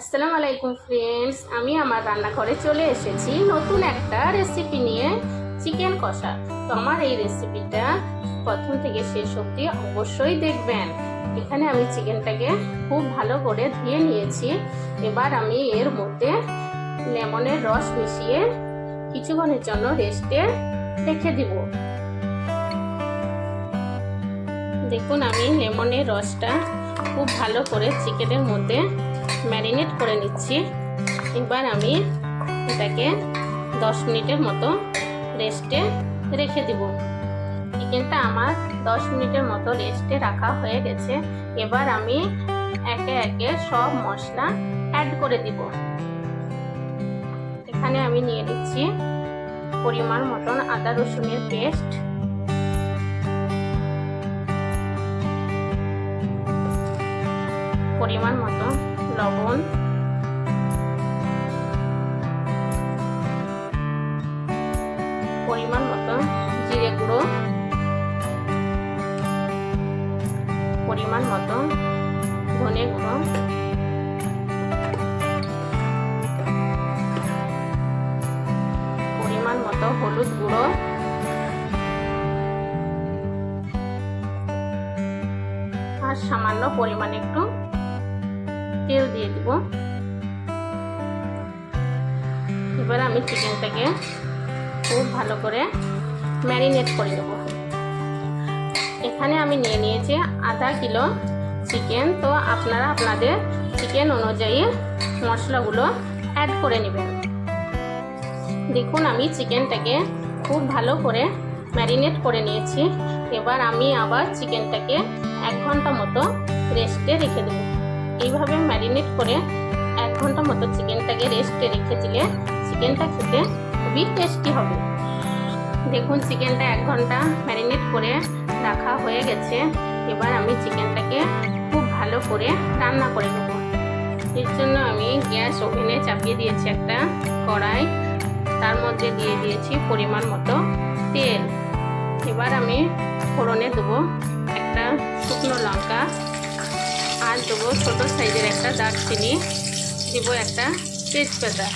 আসসালামু আলাইকুম ফ্রেন্ডস, আমি আমার রান্নাঘরে চলে এসেছি নতুন একটা রেসিপি নিয়ে, চিকেন কষা। তো আমার এই রেসিপিটা প্রথম থেকে শেষ অবধি অবশ্যই দেখবেন। এখানে আমি চিকেনটাকে খুব ভালো করে ধুয়ে নিয়েছি। এবার আমি এর মধ্যে লেমনের রস মিশিয়ে কিছুক্ষণের জন্য রেস্টে রেখে দিব। দেখুন, আমি লেমনের রসটা খুব ভালো করে চিকেনের মধ্যে ম্যারিনেট করে নিচ্ছি। এবার আমি এটাকে 10 মিনিটের মতো রেস্টে রেখে দিব। চিকেনটা আমার 10 মিনিটের মতো রেস্টে রাখা হয়ে গেছে। এবার আমি একে একে সব মশলা অ্যাড করে দিব। এখানে আমি নিয়ে নিচ্ছি পরিমাণ মতন আদা রসুনের পেস্ট, পরিমাণ মতো লবণ, পরিমাণ মতো জিরে গুঁড়ো, পরিমাণ মতো ধনে গুঁড়ো, পরিমাণ মতো হলুদ গুঁড়ো, আর সামান্য পরিমাণে একটু তেল দিয়ে দিব। এবার আমি চিকেনটাকে খুব ভালো করে ম্যারিনেট করে নেব। এখানে আমি নিয়ে নিয়েছি আধা কিলো চিকেন। তো আপনারা আপনাদের চিকেন অনুযায়ী মশলাগুলো অ্যাড করে নেবেন। দেখুন, আমি চিকেনটাকে খুব ভালো করে ম্যারিনেট করে নিয়েছি। এবার আমি আবার চিকেনটাকে 1 ঘন্টা মতো রেস্টে রেখে দেব। এইভাবে ম্যারিনেট করে 1 ঘন্টা মতো চিকেনটাকে রেস্টে রেখে দিলে চিকেনটা খেতে খুবই টেস্টি হবে। দেখুন, চিকেনটা 1 ঘন্টা ম্যারিনেট করে রাখা হয়ে গেছে। এবার আমি চিকেনটাকে খুব ভালো করে রান্না করে নেব। এর জন্য আমি গ্যাস ওভেনে চাপিয়ে দিয়েছি একটা কড়াই, তার মধ্যে দিয়ে দিয়েছি পরিমাণ মতো তেল। এবার আমি ফোড়নে দেবো একটা শুকনো লঙ্কা, আর দেবো ছোটো সাইজের একটা দারচিনি, দেবো একটা তেজপাতা।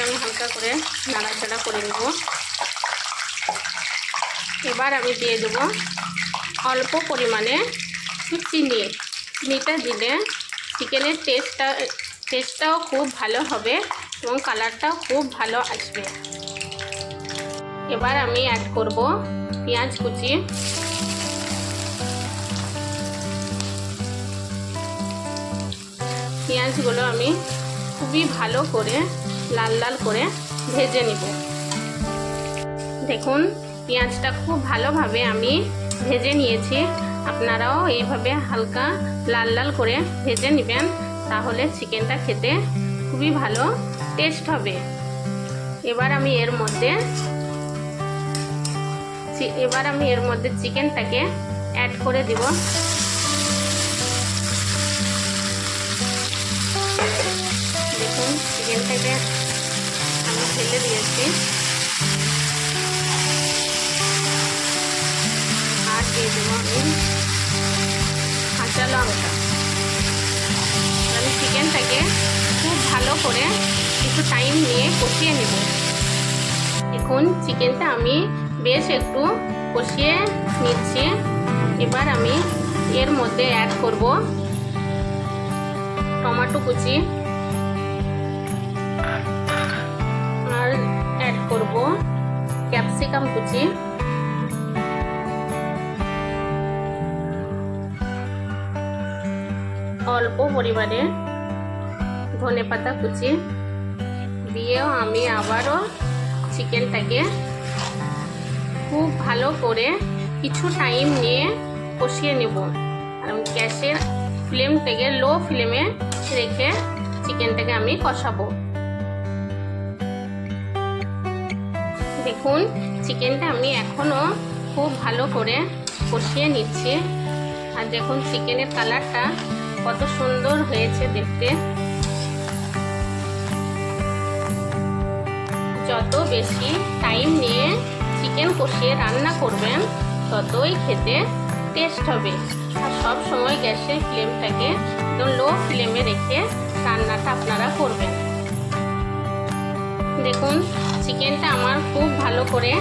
আমি হালকা করে নাড়াচাড়া করে নেব। এবার আমি দিয়ে দেবো অল্প পরিমাণে চিনি। চিনিটা দিলে চিকেনের টেস্টটাও খুব ভালো হবে এবং কালারটাও খুব ভালো আসবে। এবার আমি অ্যাড করব পেঁয়াজ কুচি। পেঁয়াজগুলো আমি খুবই ভালো করে লাল লাল করে ভেজে নিব। দেখুন, পেঁয়াজটা খুব ভালোভাবে আমি ভেজে নিয়েছি। আপনারাও এইভাবে হালকা লাল লাল করে ভেজে নেবেন, তাহলে চিকেনটা খেতে খুবই ভালো টেস্ট হবে। এবার আমি এর মধ্যে চিকেনটাকে অ্যাড করে দিব। দেখুন, চিকেনটাকে আমি ঢেলে দিয়েছি। আর দিয়ে দেবো আমি কাঁচা লঙ্কা। আমি চিকেনটাকে খুব ভালো করে একটু টাইম নিয়ে কষিয়ে নেব। এখন চিকেনটা আমি বেশ একটু কষিয়ে নিচ্ছি। এবার আমি এর মধ্যে অ্যাড করব টমেটো কুচি, আর অ্যাড করব ক্যাপসিকাম কুচি, অল্প পরিমাণে ধনেপাতা কুচি দিয়েও আমি আবারও চিকেনটাকে খুব ভালো করে কিছু টাইম নিয়ে কষিয়ে নেব। আর আমি গ্যাসের ফ্লেমটাকে লো ফ্লেমে রেখে চিকেনটাকে আমি কষাবো। দেখুন, চিকেনটা আমি এখনও খুব ভালো করে কষিয়ে নিচ্ছি। আর দেখুন, চিকেনের কালারটা কত সুন্দর হয়েছে দেখতে। যত বেশি টাইম নিয়ে চিকেন কষিয়ে রান্না করবেন, ততই খেতে টেস্ট হবে। আর সব সময় গ্যাসের ফ্লেমটাকে একদম লো ফ্লেমে রেখে রান্নাটা আপনারা করবেন। দেখুন চিকেনটা আমার খুব ভালো করে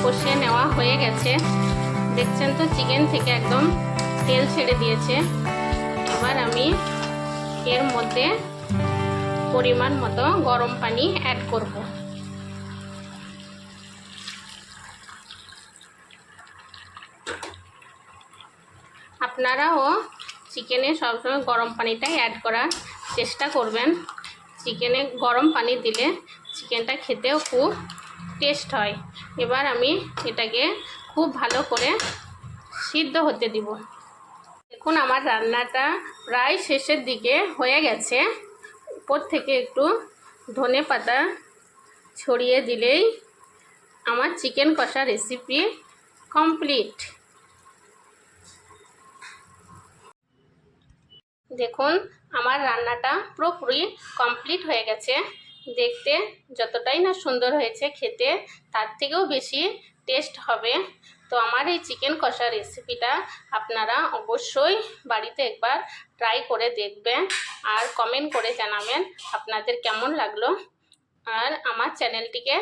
কষিয়ে নেওয়া হয়ে গেছে। দেখছেন তো চিকেন থেকে একদম তেল ছেড়ে দিয়েছে। এবার আমি এর মধ্যে পরিমাণ মতো গরম পানি অ্যাড করব। আপনারাও চিকেনে সবসময় গরম পানিটাই অ্যাড করার চেষ্টা করবেন। চিকেনে গরম পানি দিলে চিকেনটা খেতেও খুব টেস্ট হয়। এবার আমি এটাকে খুব ভালো করে সিদ্ধ হতে দিব। দেখুন আমার রান্নাটা প্রায় শেষের দিকে হয়ে গেছে। উপর থেকে একটু ধনেপাতা ছড়িয়ে দিলেই আমার চিকেন কষা রেসিপি কমপ্লিট। দেখুন আমার রান্নাটা পুরোপুরি কমপ্লিট হয়ে গেছে। দেখতে যতটাই না সুন্দর হয়েছে, খেতে তার থেকেও বেশি টেস্ট হবে। তো আমার এই চিকেন কষা রেসিপিটা আপনারা অবশ্যই বাড়িতে একবার ট্রাই করে দেখবেন আর কমেন্ট করে জানাবেন আপনাদের কেমন লাগলো। আর আমার চ্যানেলটিকে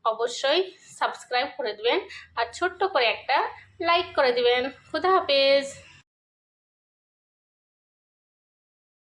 অবশ্যই সাবস্ক্রাইব করে দেবেন আর ছোট্ট করে একটা লাইক করে দেবেন। খুদা হাফেজ।